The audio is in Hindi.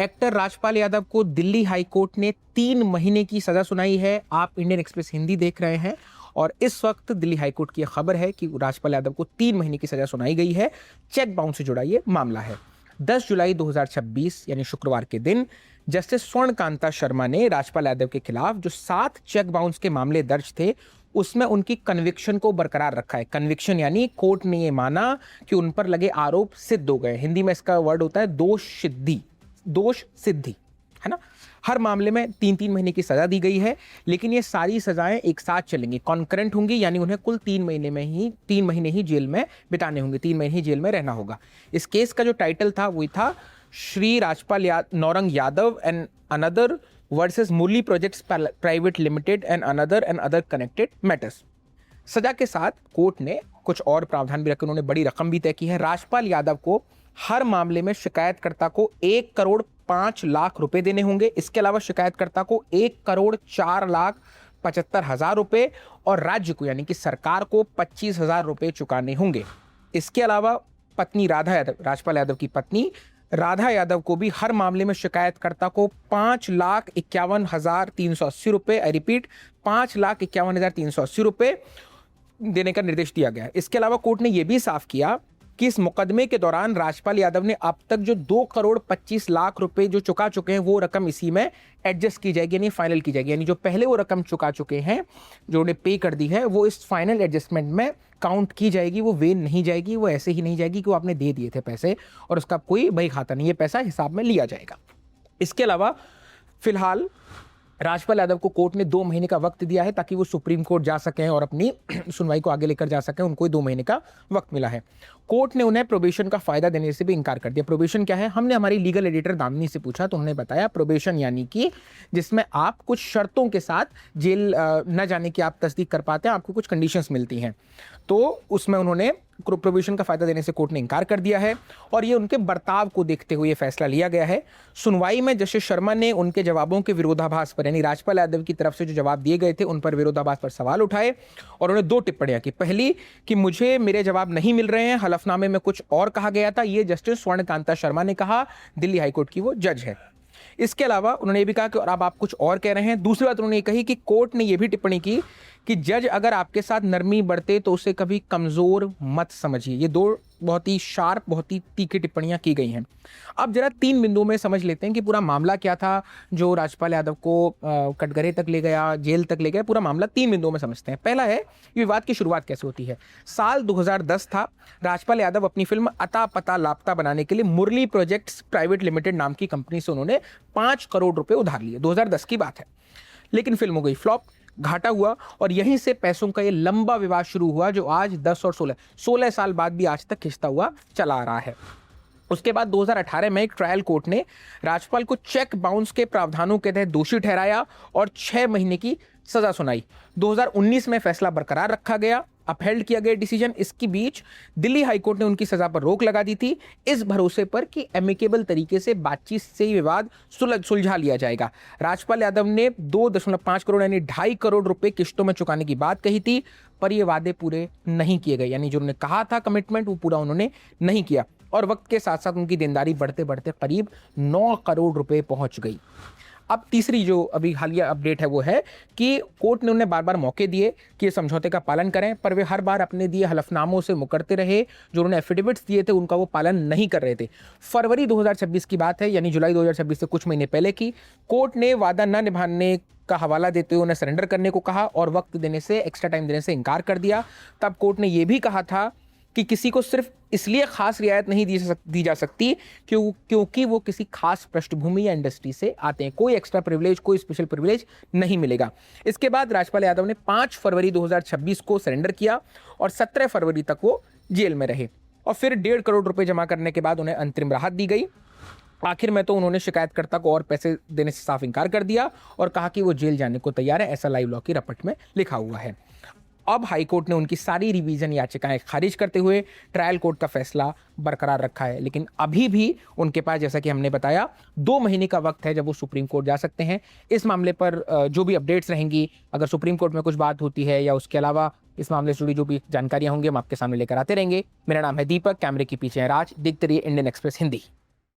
एक्टर राजपाल यादव को दिल्ली हाई कोर्ट ने 3 महीने की सजा सुनाई है। आप इंडियन एक्सप्रेस हिंदी देख रहे हैं और इस वक्त दिल्ली हाई कोर्ट की खबर है कि राजपाल यादव को 3 महीने की सजा सुनाई गई है। चेक बाउंस से जुड़ा ये मामला है। 10 जुलाई 2026 यानी शुक्रवार के दिन जस्टिस स्वर्णकांता शर्मा ने राजपाल यादव के खिलाफ जो 7 चेक बाउंस के मामले दर्ज थे उसमें उनकी कन्विक्शन को बरकरार रखा है। कन्विक्शन यानी कोर्ट ने यह माना कि उन पर लगे आरोप सिद्ध हो गए। हिंदी में इसका वर्ड होता है दोष सिद्धि, है ना। हर मामले में 3-3 महीने की सजा दी गई है, लेकिन ये सारी सजाएं एक साथ चलेंगी, कॉन्करेंट होंगी, यानी उन्हें कुल 3 महीने ही जेल में बिताने होंगे, 3 महीने ही जेल में रहना होगा। इस केस का जो टाइटल था वही था Shri Rajpal Naurang Yadav and another versus Murli projects private limited and other connected matters. सजा के साथ कोर्ट ने कुछ और प्रावधान भी रखे। उन्होंने बड़ी रकम भी तय की है। राजपाल यादव को हर मामले में शिकायतकर्ता को 1,05,00,000 रुपए देने होंगे। इसके अलावा शिकायतकर्ता को 1,04,75,000 रुपए और राज्य को यानी कि सरकार को 25,000 रुपए चुकाने होंगे। इसके अलावा पत्नी राधा यादव, राजपाल यादव की पत्नी राधा यादव को भी हर मामले में शिकायतकर्ता को 5,51,380 रुपए, आई रिपीट 5,51,380 रुपए देने का निर्देश दिया गया है। इसके अलावा कोर्ट ने यह भी साफ किया कि इस मुकदमे के दौरान राजपाल यादव ने अब तक जो 2,25,00,000 रुपए जो चुका चुके हैं वो रकम इसी में एडजस्ट की जाएगी, यानी फाइनल की जाएगी। यानी जो पहले वो रकम चुका चुके हैं, जो उन्हें पे कर दी है, वो इस फाइनल एडजस्टमेंट में काउंट की जाएगी। वो वेन नहीं जाएगी, वो ऐसे ही नहीं जाएगी कि वो आपने दे दिए थे पैसे और उसका कोई बही खाता नहीं, ये पैसा हिसाब में लिया जाएगा। इसके अलावा फिलहाल राजपाल यादव को कोर्ट ने 2 महीने का वक्त दिया है ताकि वो सुप्रीम कोर्ट जा सकें और अपनी सुनवाई को आगे लेकर जा सकें। उनको 2 महीने का वक्त मिला है। कोर्ट ने उन्हें प्रोबेशन का फायदा देने से भी इनकार कर दिया। प्रोबेशन क्या है? हमने हमारी लीगल एडिटर दामिनी से पूछा तो उन्होंने बताया प्रोबेशन यानी कि जिसमें आप कुछ शर्तों के साथ जेल न जाने की आप तस्दीक कर पाते हैं, आपको कुछ कंडीशंस मिलती हैं, तो उसमें उन्होंने प्रोबेशन का फायदा देने से कोर्ट ने इनकार कर दिया है और ये उनके बर्ताव को देखते हुए फैसला लिया गया है। सुनवाई में जस्टिस शर्मा ने उनके जवाबों के विरोधाभास पर, यानी राजपाल यादव की तरफ से जो जवाब दिए गए थे उन पर विरोधाभास पर सवाल उठाए और उन्होंने 2 टिप्पणियां की। पहली कि मुझे मेरे जवाब नहीं मिल रहे हैं, हलफनामे में कुछ और कहा गया था, ये जस्टिस स्वर्णकांता शर्मा ने कहा, दिल्ली हाईकोर्ट की वो जज है। इसके अलावा उन्होंने ये भी कहा कि और अब आप कुछ और कह रहे हैं। दूसरी बात उन्होंने ये कही कि कोर्ट ने ये भी टिप्पणी की कि जज अगर आपके साथ नरमी बरते तो उसे कभी कमजोर मत समझिए। ये 2 बहुत ही शार्प, बहुत ही तीखी टिप्पणियां की गई हैं। अब जरा 3 बिंदुओं में समझ लेते हैं कि पूरा मामला क्या था जो राजपाल यादव को कटघरे तक ले गया, जेल तक ले गया। पूरा मामला 3 बिंदुओं में समझते हैं। पहला है ये विवाद की शुरुआत कैसे होती है। साल 2010 था। राजपाल यादव अपनी फिल्म अता पता लापता बनाने के लिए मुरली प्रोजेक्ट्स प्राइवेट लिमिटेड नाम की कंपनी से उन्होंने 5 करोड़ रुपए उधार लिए। 2010 की बात है। लेकिन फिल्म हो गई फ्लॉप, घाटा हुआ और यहीं से पैसों का ये लंबा विवाद शुरू हुआ जो आज 10 और 16 साल बाद भी आज तक खिंचता हुआ चला आ रहा है। उसके बाद 2018 में एक ट्रायल कोर्ट ने राजपाल को चेक बाउंस के प्रावधानों के तहत दोषी ठहराया और 6 महीने की सजा सुनाई। 2019 में फैसला बरकरार रखा गया, अपहेल्ड किया गया डिसीजन। इसके बीच दिल्ली हाईकोर्ट ने उनकी सजा पर रोक लगा दी थी इस भरोसे पर कि एमिकेबल तरीके से बातचीत से विवाद सुलझा लिया जाएगा। राजपाल यादव ने 2.5 करोड़ यानी 2.5 करोड़ रुपए किश्तों में चुकाने की बात कही थी, पर ये वादे पूरे नहीं किए गए, यानी जो उन्होंने कहा था कमिटमेंट वो पूरा उन्होंने नहीं किया और वक्त के साथ साथ उनकी देनदारी बढ़ते बढ़ते करीब 9 करोड़ रुपए पहुंच गई। अब तीसरी जो अभी हालिया अपडेट है वो है कि कोर्ट ने उन्हें बार बार मौके दिए कि ये समझौते का पालन करें, पर वे हर बार अपने दिए हलफनामों से मुकरते रहे। जो उन्होंने एफिडेविट्स दिए थे उनका वो पालन नहीं कर रहे थे। फरवरी 2026 की बात है, यानी जुलाई 2026 से कुछ महीने पहले की। कोर्ट ने वादा न निभाने का हवाला देते हुए उन्हें सरेंडर करने को कहा और वक्त देने से, एक्स्ट्रा टाइम देने से इनकार कर दिया। तब कोर्ट ने यह भी कहा था कि किसी को सिर्फ इसलिए खास रियायत नहीं दी जा सकती क्योंकि वो किसी खास पृष्ठभूमि या इंडस्ट्री से आते हैं। कोई एक्स्ट्रा प्रिविलेज, कोई स्पेशल प्रिविलेज नहीं मिलेगा। इसके बाद राजपाल यादव ने 5 फरवरी 2026 को सरेंडर किया और 17 फरवरी तक वो जेल में रहे और फिर 1.5 करोड़ रुपए जमा करने के बाद उन्हें अंतरिम राहत दी गई। आखिर में तो उन्होंने शिकायतकर्ता को और पैसे देने से साफ इनकार कर दिया और कहा कि वो जेल जाने को तैयार है, ऐसा लाइव लॉ की रपट में लिखा हुआ है। अब हाईकोर्ट ने उनकी सारी रिवीजन याचिकाएं खारिज करते हुए ट्रायल कोर्ट का फैसला बरकरार रखा है, लेकिन अभी भी उनके पास, जैसा कि हमने बताया, 2 महीने का वक्त है जब वो सुप्रीम कोर्ट जा सकते हैं। इस मामले पर जो भी अपडेट्स रहेंगी, अगर सुप्रीम कोर्ट में कुछ बात होती है या उसके अलावा इस मामले से जुड़ी जो भी जानकारियां होंगी हम आपके सामने लेकर आते रहेंगे। मेरा नाम है दीपक, कैमरे के पीछे है राज। देखते रहिए इंडियन एक्सप्रेस हिंदी।